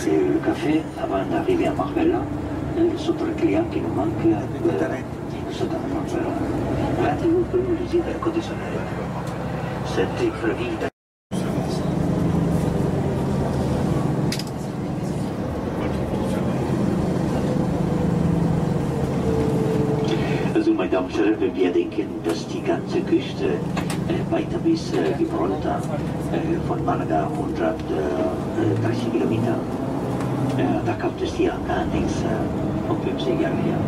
le café avant d'arriver à Marbella. Les autres clients qui nous manquent, nous sommes à Marbella. Rendez-vous per une visita al Côte du Soleil. Cette prévue. Also meine Damen und Herren, wenn wir denken, dass die ganze Küste weiter bis Gibraltar von Malaga 130 Kilometer, da kommt es hier gar nichts um 50 Jahre her.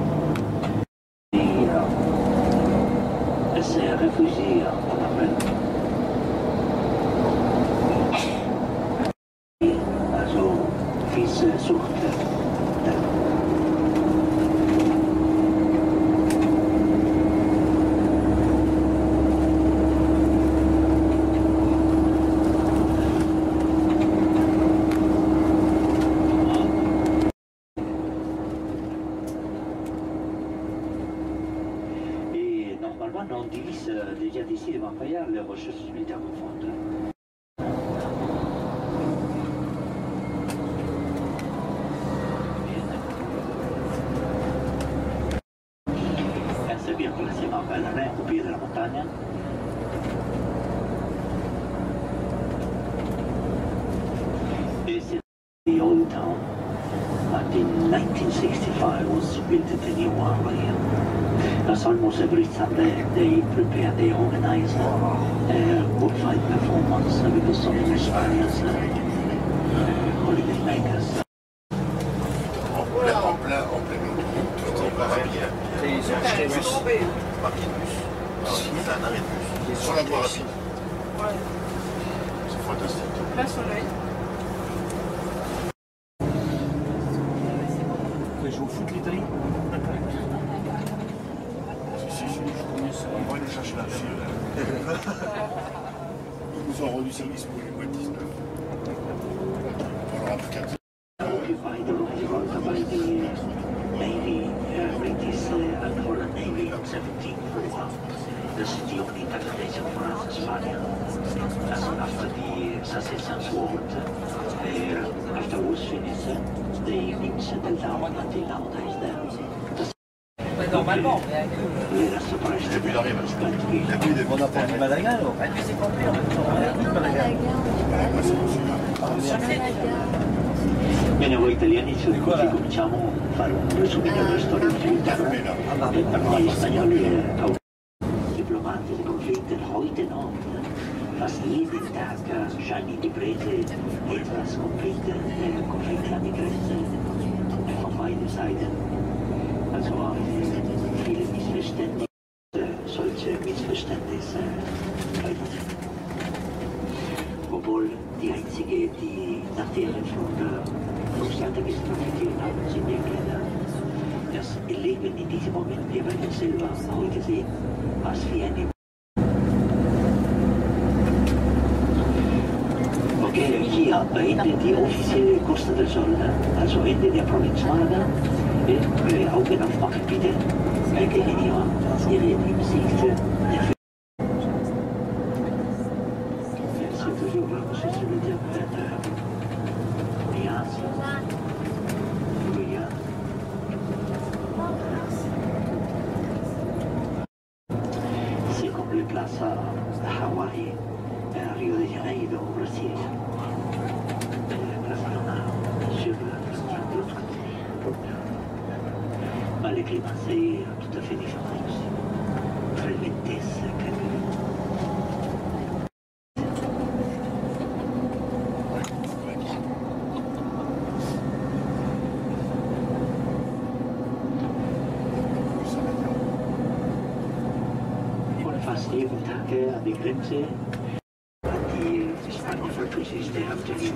Es Refugié à Marbella. Also fils sucht. Normalement, on divise déjà d'ici de Montréal les ressources militaires profondes. C'est bien placé Montréal, au pied de la montagne. Et c'est the old town, but in 1965 was built a new one here. That's almost every Sunday they prepare, they organize bullfight performance because some of the Spaniards holiday makers. En plein, tout en bien. Ils ont acheté bus, parking de bus. C'est un arrêt de bus. Sur la voie rapide. Ouais. C'est fantastique. Plein soleil. Vous jouez au foot l'Italie? On va aller chercher la fille là. Ils nous ont rendu service pour les mois 19. On leur a pris 4 ans. Occupied the Gibraltar by the Navy, British and Holland Navy in 1704. This is the only taxation for us as Spaniards. After the Secession's War, after war was finished, they didn't settle down until nowadays there. Normalement, Les restaurants, Depuis l'arrivée. on a pas du Malaga alors. C'est compris en même temps. On a dit Malaga. Bene, voi italiani ci cominciamo a fare un resumino della storia militare per noi spagnoli diplomatici, conflitti, heute noch. Fast jeden Tag scheinen die Presse etwas Konflikte an die Grenze von beiden Seiten. Also viele Missverständnisse, solche Missverständnisse. Obwohl die einzige, die Nachteile von großartiges profitieren haben, sind die Kinder. Das Leben in diesem Moment, wir werden selber heute sehen, was für eine. Okay, hier endet die offizielle Costa del Sol, also Ende der Provinz Malaga. Augen aufmachen bitte, gehen hier im Sicht der c'est toujours là, c'est sur le diamètre. C'est comme les places à Hawaï, à Rio de Janeiro, au Brésil. Place sur le frontière de l'autre côté. Mais le climat, c'est tout à fait différent aussi. Très venté, sec. Fast jeden Tag an die Grenze, die Spanish refugees, they have to leave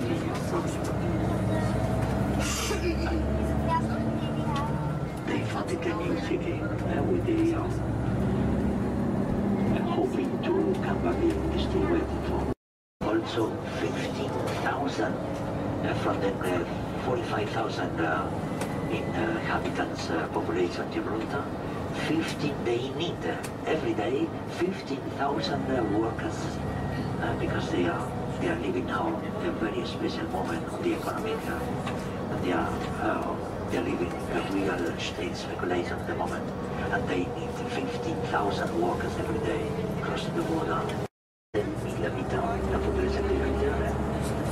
they funded a new city with the hoping to come back in the still waiting for. Also 15,000 from the 45,000 inhabitants population Gibraltar. 15, they need every day 15,000 workers because they are they are living now a very special moment on the economic. They are living a real estate speculation at the moment, and they need 15,000 workers every day crossing the border. 10.000 habitants, la population militaire.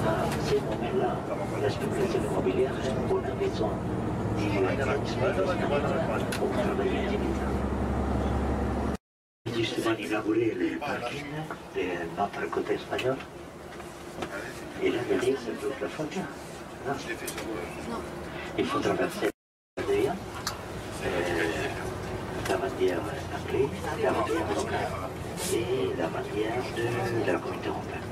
À ces moments-là, la spéculation immobilière est une bonne raison pour travailler en Gibraltar. Justement, inauguré le parking de notre côté espagnol. Et là, derrière, c'est toute la frontière. Il faut traverser derrière la bandière anglaise, la bandière locale et la bandière de la communauté européenne.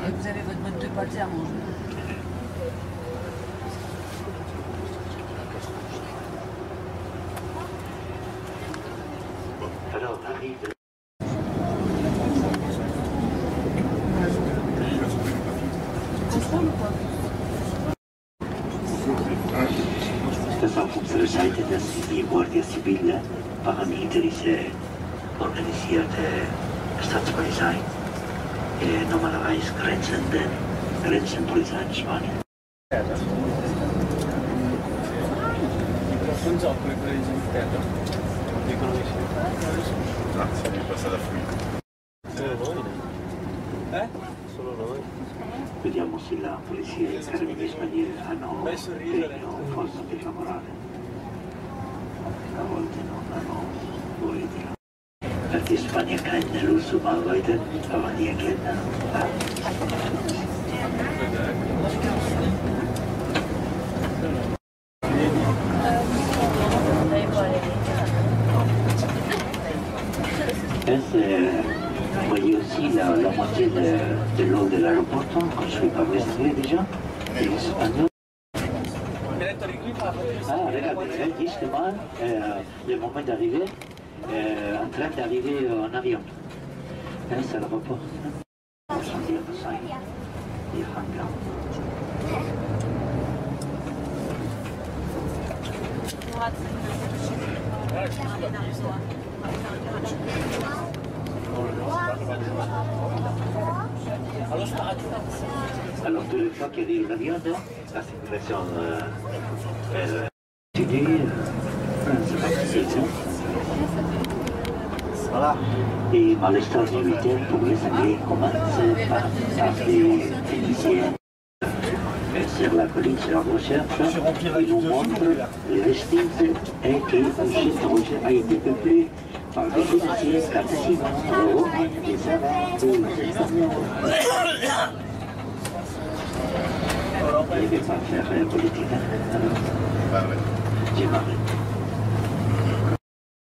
Vous avez votre mode de pâté à manger. Alors, arrive. Questa funzionalità di Guardia Civile, paramilitarische, organisierte Staatspolizei, normalerweise Grenzenpolizei in Spanien. Sarebbe passata fuori. Solo noi? Vediamo se la polizia e i carabinieri spagnoli hanno forza per lavorare. A volte non hanno voglia. Perché Spagna cambia l'uso ma Leute, aber die erkennen. Vous voyez aussi la moitié de l'eau de l'aéroport, construit par les Anglais déjà, et les Espagnols. Ah, regardez, justement, le moment d'arriver, en train d'arriver en avion. C'est l'aéroport. Alors, tous les fois qu'il y a l'avion, la circulation voilà. Et malestar militaire pour les Anglais commence par des techniciens sur la colline, sur la recherche. Ils nous montrent l'estimé et que ce a été peuplé par des techniciens capables et ça va des Espagnols. Il ne veut pas faire politique. Alors, j'ai marre.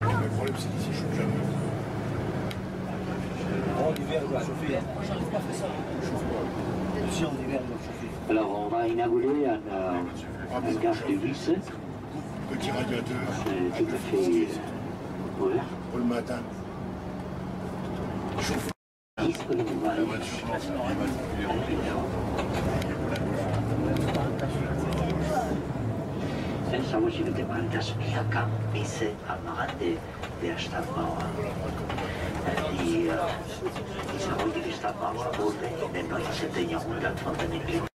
Le problème, c'est qu'ici, je suis jamais. En hiver, il doit chauffer. J'arrive pas à faire ça. Si en hiver, il doit chauffer. Alors, on va inaugurer un gaz de vis. Petit radiateur. C'est tout à fait ouvert. Pour le matin. Chauffe. La voiture, Senza voce che demanda smiaca, mise amarante de sta mała. I zawodnik sta mała, bo nel noi si tegna un gat fondamentale.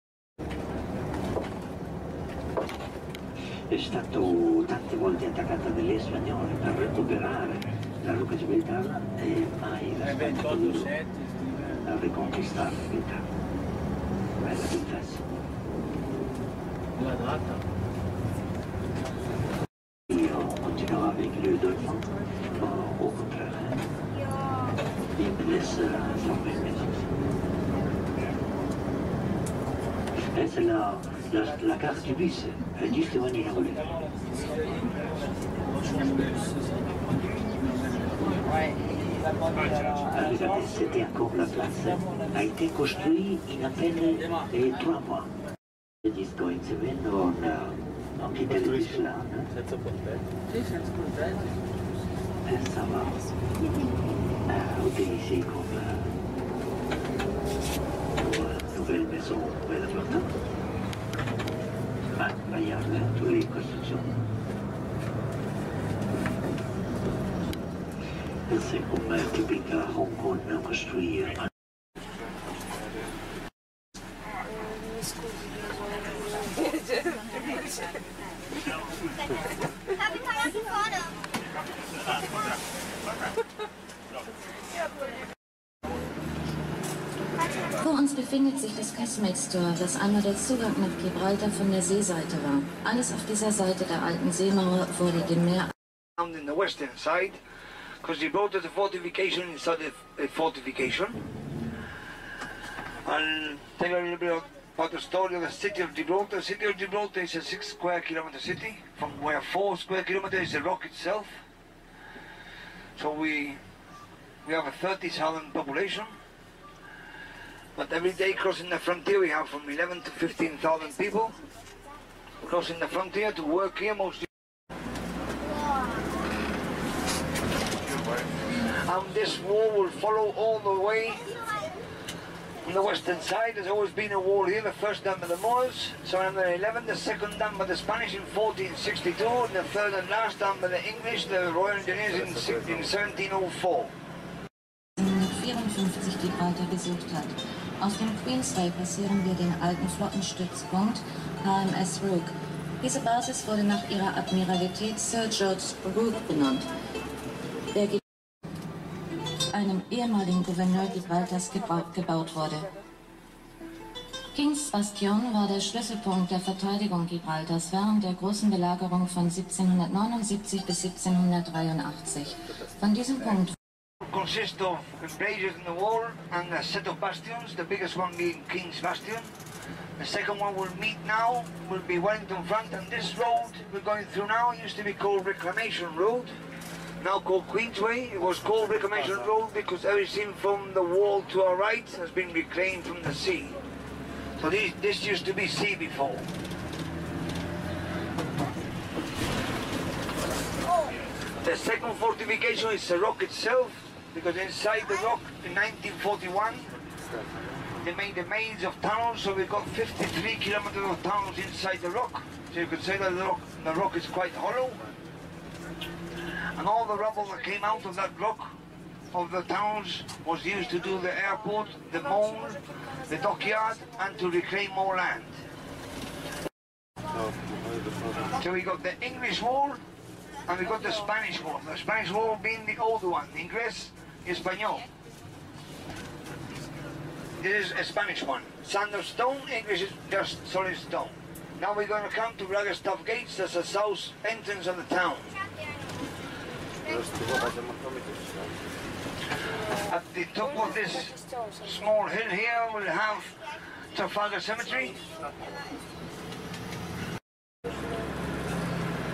È stato tante volte attaccata dagli spagnoli per recuperare la Rocca Gibraltar e mai la Spagna potuto riconquistare Gibraltar. Bella difesa. La data. Io continuavo avec le dolphin, au contraire, il me laisse tomber mes os. Et c'est la carte du bus, justement inaugurée. Regardez, c'était encore la place, a été construite in à peine 3 mois. Gli scoinzimenti non quitter l'Islam. Senza portello. Sì, senza portello. Ça va. Utiliser comme nouvelle façon quella flotta. Ma regarde toutes les constructions. C'est comme typique à Hong Kong de construire. Vor uns befindet sich das Casemates Store, das einmal der Zugang nach Gibraltar von der Seeseite war. Alles auf dieser Seite der alten Seemauer wurde dem Meer. In the western side, because Gibraltar is a fortification inside a fortification. I'll tell you a little bit about the story of the city of Gibraltar. The city of Gibraltar is a 6 square kilometer city, from where 4 square kilometers is the rock itself. So we have a 30,000 population. But every day crossing the frontier we have from 11 to 15,000 people crossing the frontier to work here mostly. And this wall will follow all the way on the western side. There's always been a wall here, the first done by the Moors, 711, the second done by the Spanish in 1462, and the third and last done by the English, the Royal Engineers in 1704. 1954 Gibraltar besucht hat. Auf dem Queensway passieren wir den alten Flottenstützpunkt HMS Rook. Diese Basis wurde nach ihrer Admiralität Sir George Rook benannt, der einem ehemaligen Gouverneur Gibraltars gebaut wurde. Kings Bastion war der Schlüsselpunkt der Verteidigung Gibraltars während der großen Belagerung von 1779 bis 1783. Von diesem Punkt consists of embrasures in the wall and a set of bastions, the biggest one being King's Bastion. The second one we'll meet now will be Wellington Front, and this road we're going through now used to be called Reclamation Road, now called Queensway. It was called Reclamation Road because everything from the wall to our right has been reclaimed from the sea. So this used to be sea before. The second fortification is the rock itself, because inside the rock in 1941 they made a maze of tunnels, so we've got 53 kilometers of tunnels inside the rock. So you could say that the rock is quite hollow. And all the rubble that came out of that rock, of the tunnels, was used to do the airport, the mole, the dockyard, and to reclaim more land. So we got the English wall, and we got the Spanish wall. The Spanish wall being the old one, Inglés y Español. This is a Spanish one. Sand of stone, English is just solid stone. Now we're going to come to Ragstaff Gates, that's the south entrance of the town. At the top of this small hill here we'll have Trafalgar Cemetery.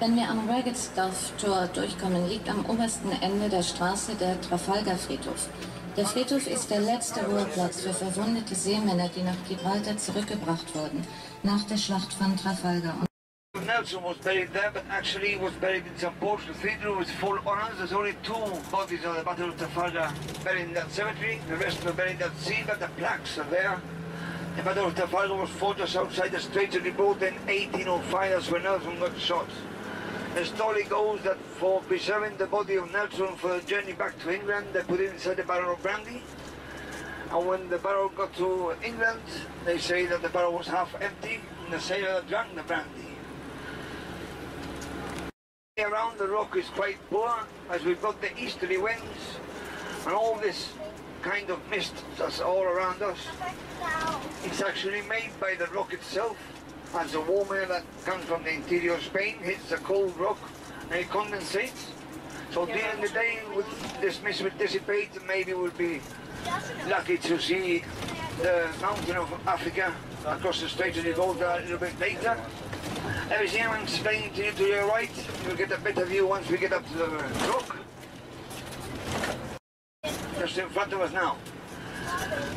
Wenn wir am Ragstaff Tor durchkommen, liegt am obersten Ende der Straße der Trafalgar Friedhof. Der Friedhof ist der letzte Ruheplatz für verwundete Seemänner, die nach Gibraltar zurückgebracht wurden, nach der Schlacht von Trafalgar. Nelson was buried there, but actually he was buried in St. Paul's Cathedral with full honours. There's only 2 bodies of the Battle of Trafalgar buried in that cemetery. The rest were buried at sea, but the plaques are there. The Battle of Trafalgar was fought just outside the Straits of Gibraltar in 1805. That's when Nelson got shot. The story goes that for preserving the body of Nelson for the journey back to England, they put it inside a barrel of brandy. And when the barrel got to England, they say that the barrel was half empty, and the sailor drank the brandy. Around the rock is quite poor, as we've got the easterly winds, and all this kind of mist that's all around us. It's actually made by the rock itself. As the warm air that comes from the interior of Spain hits the cold rock and it condensates. So during the day this mist will dissipate, and maybe we'll be lucky to see the mountain of Africa across the Straits of Gibraltar a little bit later. Everything I'm explaining to you to your right, you'll get a better view once we get up to the rock. Just in front of us now.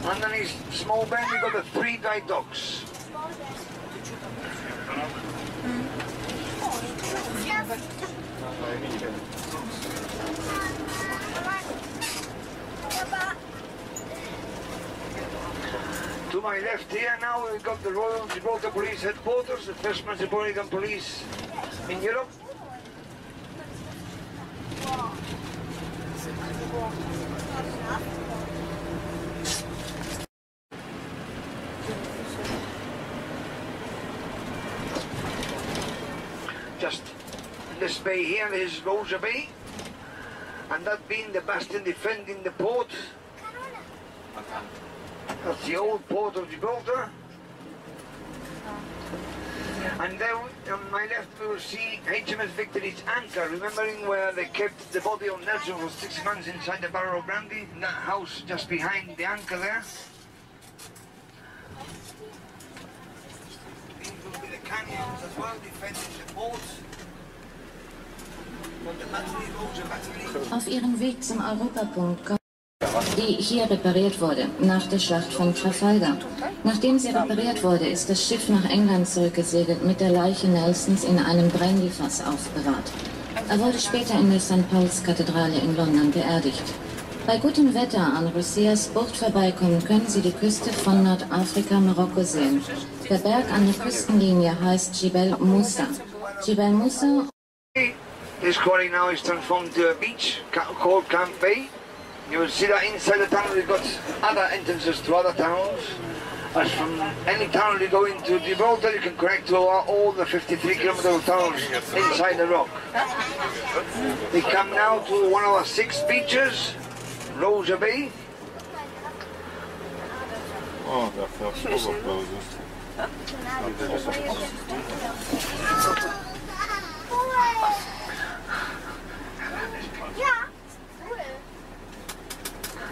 Underneath small bend we've got the 3 dry docks. my left here now we've got the Royal Gibraltar Police Headquarters, the first Metropolitan Police in Europe. Just in this bay here is Rosa Bay, and that being the bastion defending the port. That's the old port of Gibraltar. And there on my left we will see HMS Victory's anchor, remembering where they kept the body of Nelson for 6 months inside the barrel of brandy, in that house just behind the anchor there. These will be the canyons as well, defending the ports. Auf ihrem Weg zum Europapunkt kommt, die hier repariert wurde, nach der Schlacht von Trafalgar. Nachdem sie repariert wurde, ist das Schiff nach England zurückgesegelt, mit der Leiche Nelsons in einem Brandyfass aufbewahrt. Er wurde später in der St. Pauls Kathedrale in London beerdigt. Bei gutem Wetter an Roseas Bucht vorbeikommen, können Sie die Küste von Nordafrika, Marokko sehen. Der Berg an der Küstenlinie heißt Jebel Moussa. Jebel Moussa. This quarry now is transformed to a beach called Camp Bay. You will see that inside the tunnel we've got other entrances to other tunnels. As from any tunnel you go into Gibraltar, you can connect to all the 53-kilometer tunnels inside the rock. We come now to one of our 6 beaches, Rosa Bay. Oh, that felt so close.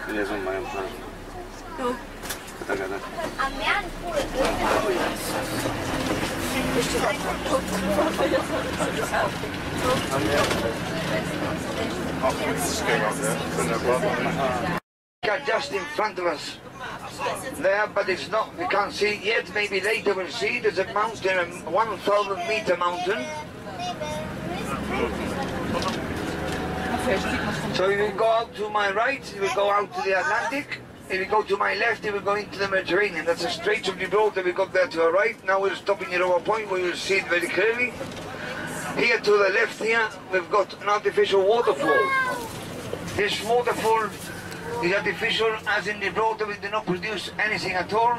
Hier ist in meinem Plan. Du. Kata-kata. Am Meer ein Pool. Just in front of us there, but it's not, we can't see it yet. Maybe later we'll see. There's a mountain, a 1,000-meter mountain. So if you go out to my right, you will go out to the Atlantic. If you go to my left, you will go into the Mediterranean. That's the Straits of Gibraltar we got there to our right. Now we're stopping at our point where you'll see it very clearly. Here to the left here, we've got an artificial waterfall. This waterfall is artificial, as in Gibraltar we do not produce anything at all.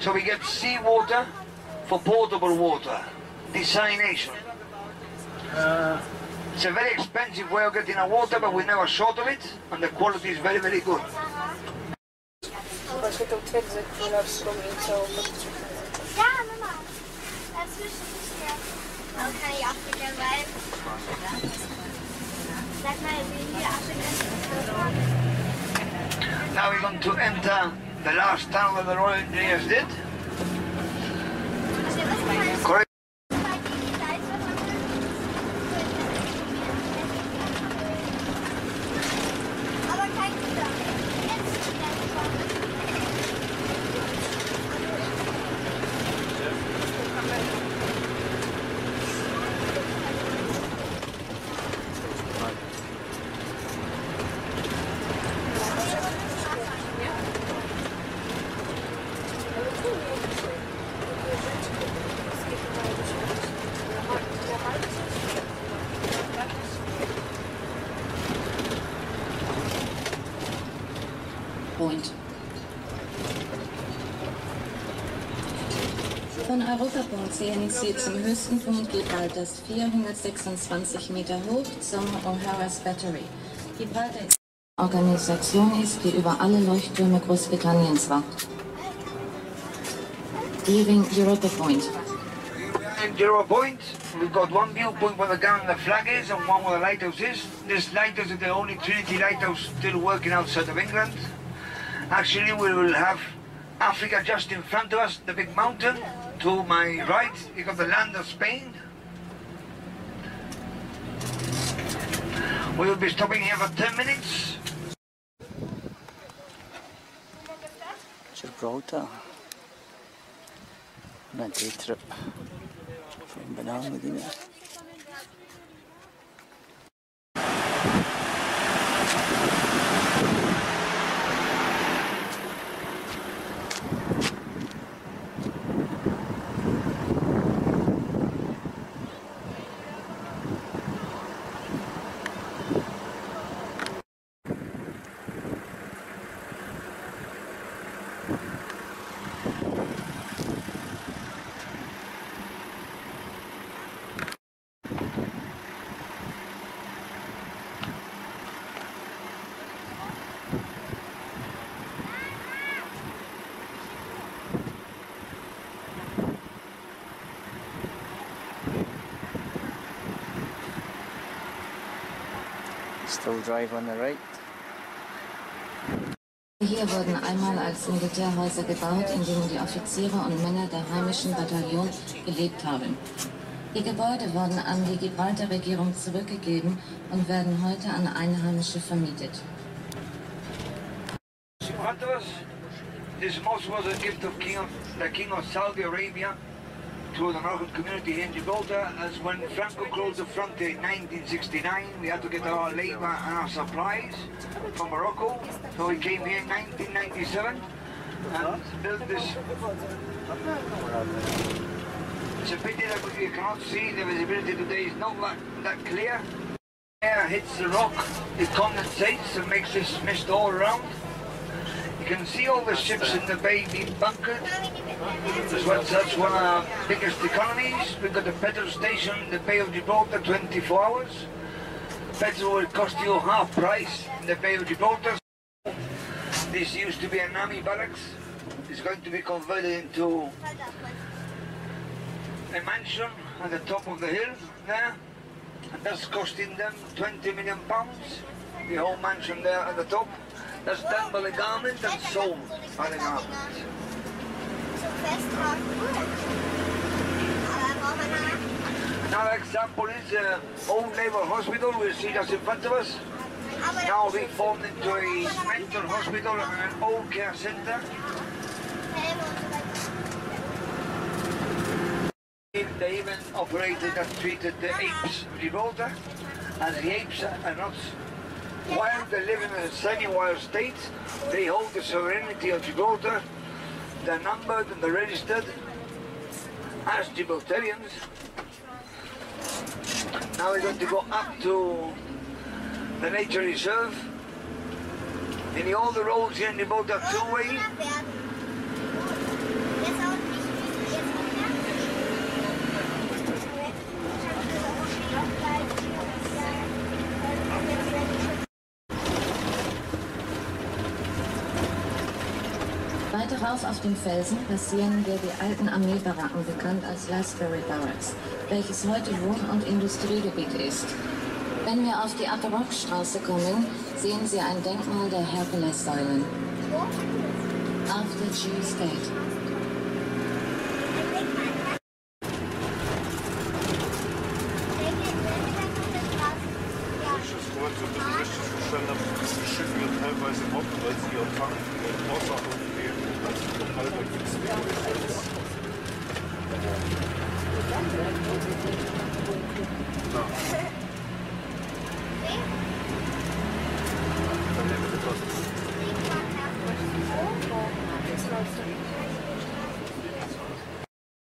So we get seawater for potable water, desalination. It's a very expensive way of getting our water, but we're never short of it, and the quality is very, very good. Ja, Mama. Dazwischen ist der. Aber kann ich Afrika sein? Sag mal, wie hier Afrika. Now we're going to enter the last tunnel that the Royal Engineers did. Correct. Von Europapunkt sehen Sie zum höchsten Punkt Gibraltars 426 Meter hoch zum O'Hara's Battery. Gibraltar ist eine Organisation ist, die über alle Leuchttürme Großbritanniens wacht. Leaving Europa Point. In Europa Point, we've got one viewpoint where the gun and the flag is, and one where the lighthouse is. This lighthouse is the only Trinity lighthouse still working outside of England. Actually, we will have Africa just in front of us, the big mountain. To my right, you got the land of Spain. We will be stopping here for 10 minutes. Gibraltar. On a day trip from Banana Medina. Still drive on the right. Hier wurden einmal als Militärhäuser gebaut, in denen die Offiziere und Männer der heimischen Bataillon gelebt haben. Die Gebäude wurden an die Gibraltar-Regierung zurückgegeben und werden heute an Einheimische vermietet. This mosque was a gift of the King of Saudi Arabia to the Moroccan community here in Gibraltar, as when Franco closed the frontier in 1969, we had to get our labor and our supplies from Morocco, so we came here in 1997 and built this. It's a pity that you cannot see, the visibility today is not that clear. Air hits the rock, it condensates and makes this mist all around. You can see all the ships in the bay being bunkered. That's one of our biggest economies. We've got a petrol station in the Bay of Gibraltar 24 hours. Petrol will cost you half price in the Bay of Gibraltar. This used to be an army barracks. It's going to be converted into a mansion at the top of the hill there. And that's costing them £20 million. The whole mansion there at the top. That's done by the government and sold by the government. Another example is Old Naval Hospital. We'll see that's in front of us. Now reformed into a mental hospital and an old care centre. They even operated and treated the apes of Gibraltar, as the apes are not wild, they live in a semi-wild state. They hold the sovereignty of Gibraltar. They're numbered and they're registered as Gibraltarians. Now we're going to go up to the nature reserve. In all the roads here in Gibraltar two-way. Weiter rauf auf dem Felsen passieren wir die alten Armeebaracken, bekannt als Rafferty Barracks, welches heute Wohn- und Industriegebiet ist. Wenn wir auf die Upper Rock Straße kommen, sehen Sie ein Denkmal der Herkulessäulen. After Jews Gate.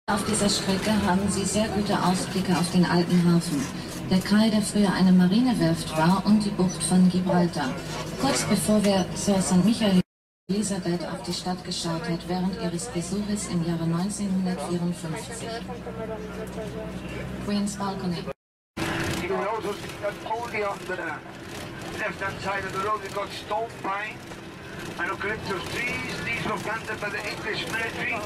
Auf dieser Strecke haben Sie sehr gute Ausblicke auf den alten Hafen, der Kai, der früher eine Marinewerft war, und die Bucht von Gibraltar. Kurz bevor wir Sir St. Michael Elisabeth auf die Stadt geschaut hat, während ihres Besuches im Jahre 1954. Queen's Balcony. You can also see that only on the left-hand side of the road we've got stone pine and eucalyptus trees. These were planted by the English military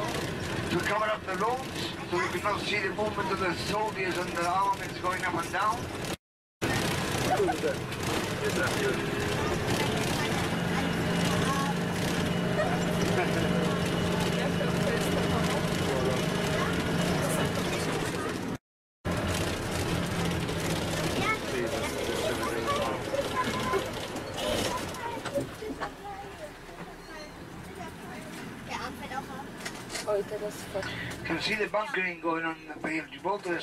to cover up the roads, so you could not see the movement of the soldiers and the armies going up and down. You can see the bunkering going on in the Bay of Gibraltar. The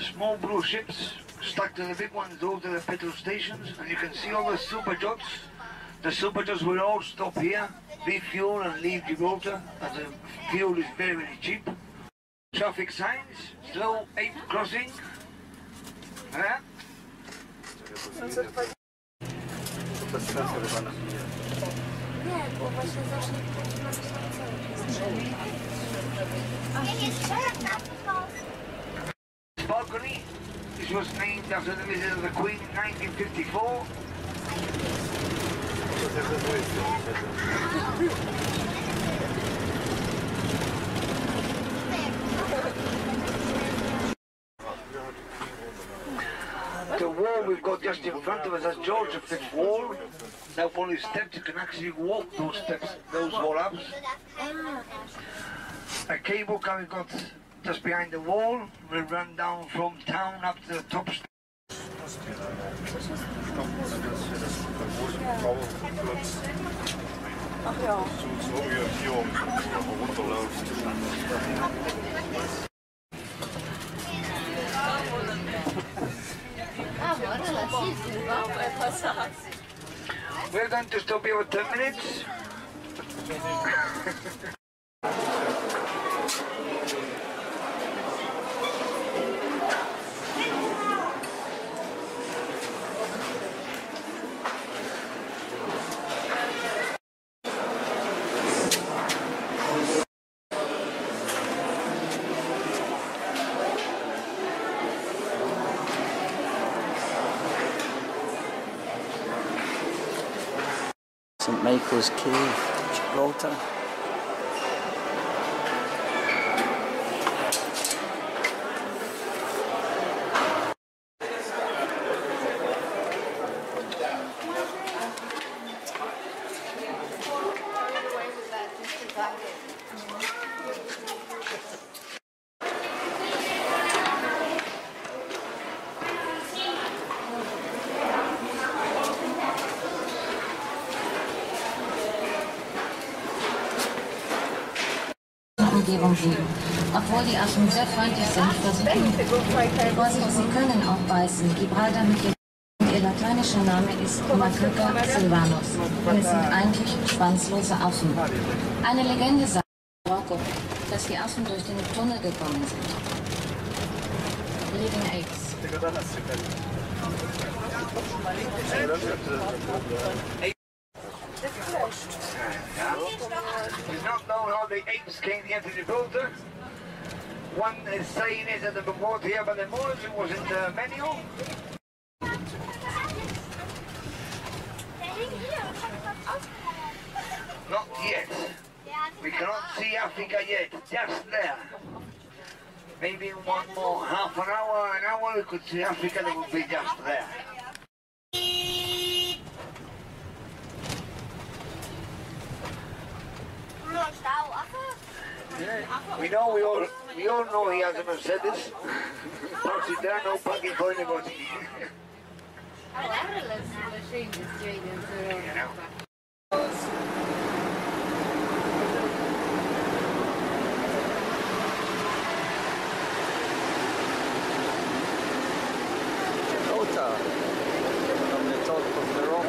small blue ships stuck to the big ones, those are the petrol stations, and you can see all the super yachts. The super yachts will all stop here, refuel and leave Gibraltar, as the fuel is very, very cheap. Traffic signs, slow 8 crossing. Yeah. Balcony. This was named after the visit of the Queen in 1954. The warm we've got just in front of us is George V wall. Now on his steps you can actually walk those steps, those wall-ups. A cable car we've got just behind the wall will run down from town up to the top step. Ach ja. We're going to stop here for 10 minutes. St Michael's Cave, Gibralter. Umgebung geben. Obwohl die Affen sehr freundlich sind, versuchen Vorsicht, sie können auch beißen. Gibraltar mit ihr lateinischer Name ist Macaca silvanus. Und es sind eigentlich schwanzlose Affen. Eine Legende sagt in Marokko, dass die Affen durch den Tunnel gekommen sind. Living Apes. It's not known how the apes came here to Gibraltar. One is saying is that they were brought here by the Moors. It was in the manual. Not yet. We cannot see Africa yet. Just there. Maybe in one more half an hour, we could see Africa. That would be just there. We all know he has a Mercedes. Parks it there, no parking for anybody. Gibraltar, from the top of the rock.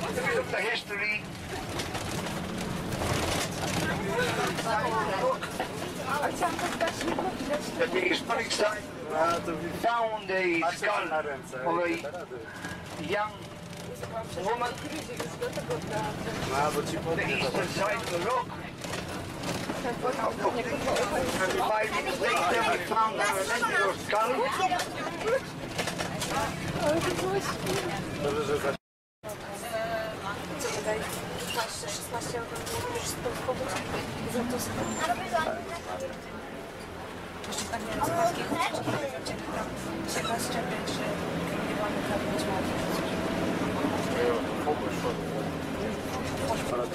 Look at the history. The Hispanic side found a skull of a young woman. The eastern side of the rock. And 5 years later we found an identical skull. Para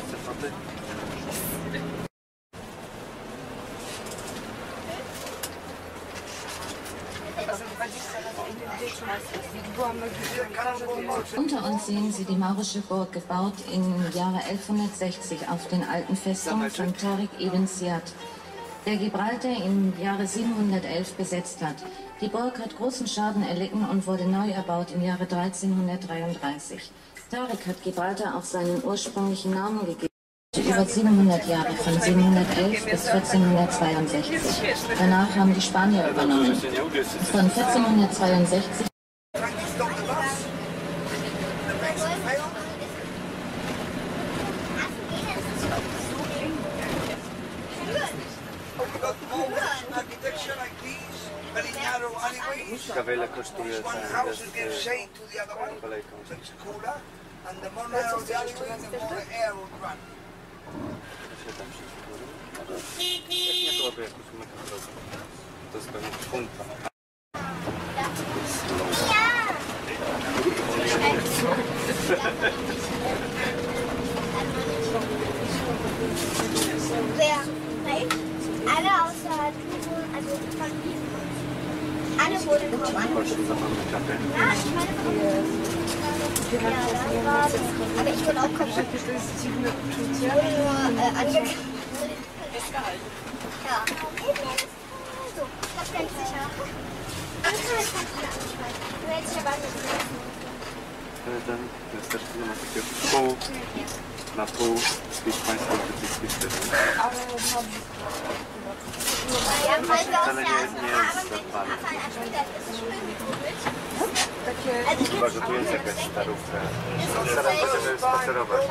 Unter uns sehen Sie die maurische Burg, gebaut im Jahre 1160 auf den alten Festungen von Tariq ibn Ziyad, der Gibraltar im Jahre 711 besetzt hat. Die Burg hat großen Schaden erlitten und wurde neu erbaut im Jahre 1333. Tariq hat Gibraltar auch seinen ursprünglichen Namen gegeben. Über 700 Jahre, von 711 bis 1462. Danach haben die Spanier übernommen. Von 1462 Ciekawe ile kosztuje ten kolejką. Jak nie byłoby jakoś mega drogo. To jest pewnie funta. Wer? Nein? Alle außer du, also von alle wurden kommen. Ja, ich meine von aber ich wurde auch kommen. Ich wurde nur angekündigt. Ja. So, ich glaube ganz sicher. Du hältst dich aber nicht. Ten jest też na takie pół na pół hiszpańsko brytyjski styl. Wcale nie jest zadbane. Chyba, że tu jest jakaś starówka. Zaraz będziemy spacerować.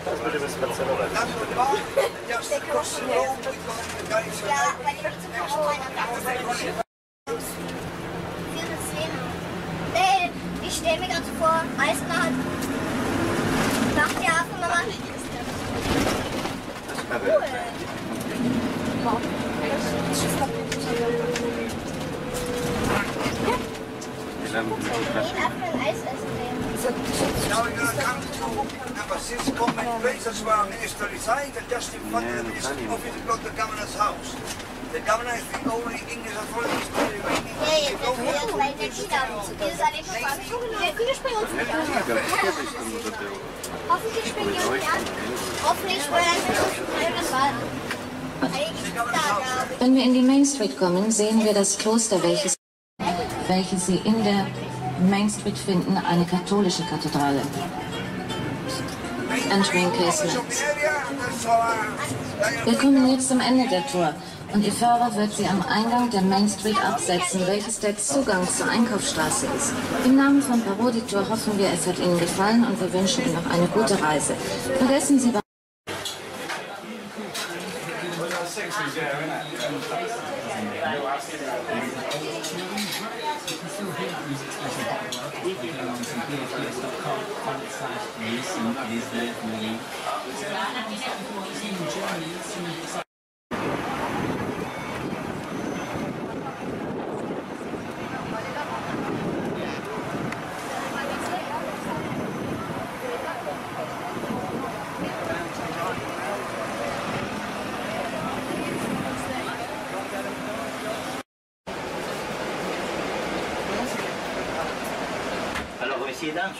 Teraz będziemy spacerować. Ich stelle mir gerade vor, Eisbad, macht ja auch Mama. Cool. Now we're going to come to number 6 common places where Minister resigned and just in front of the Ministry office got the governor's house. The governor is the only English authority still remaining. Hoffentlich springen die uns an. Hoffentlich springen wir. Wenn wir in die Main Street kommen, sehen wir das Kloster, welches Sie in der Main Street finden, eine katholische Kathedrale. Entering casements. Wir kommen jetzt zum Ende der Tour und Ihr Fahrer wird Sie am Eingang der Main Street absetzen, welches der Zugang zur Einkaufsstraße ist. Im Namen von Parodietour hoffen wir, es hat Ihnen gefallen und wir wünschen Ihnen noch eine gute Reise. Vergessen Sie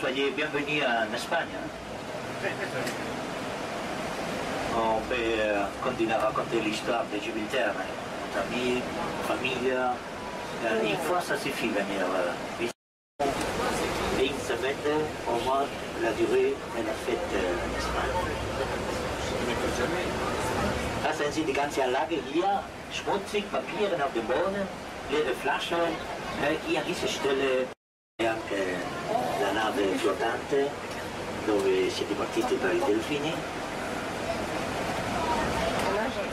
soyez bienvenus en Espagne. On peut continuer à raconter l'histoire de Gibraltar, notre amis, famille. Une fois, ça suffit venir ici. Et une semaine, au moins, la durée de la fête en Espagne. Das sind Sie die ganze Anlage hier, schmutzig, Papiere auf dem Boden, leere Flaschen, hier an dieser Stelle. Anche la nave flottante dove siete partiti per i delfini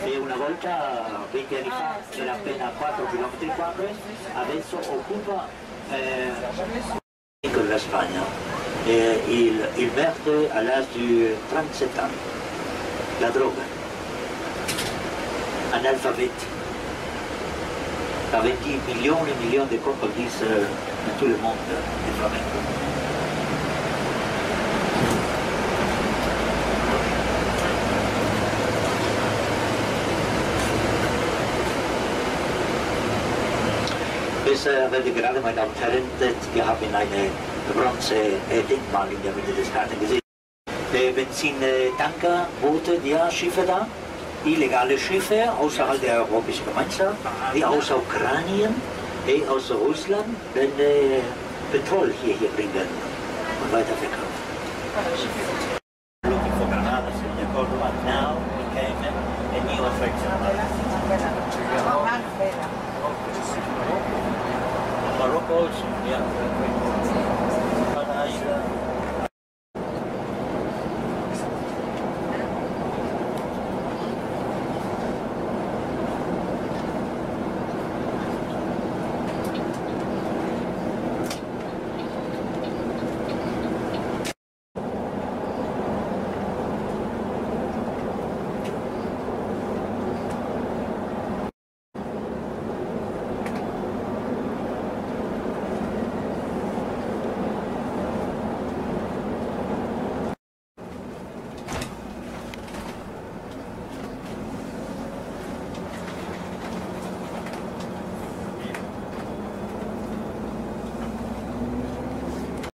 e una volta 20 anni fa c'era appena 4 km quadri, adesso occupa con la Spagna il verde all'âge di 37 anni, la droga, analphabète. À 20 millions de crocodiles dans tout le monde du flamenco. Das werde gerade, meine Damen und Herren, wir haben eine Bronze-Denkmal in der Mitte des Gartens gesehen. Benzintankerboote, ja, Schiffe da, illegale Schiffe außerhalb der Europäischen Gemeinschaft, die aus Ukrainien, die aus Russland, den Petrol hier bringen und weiterverkaufen.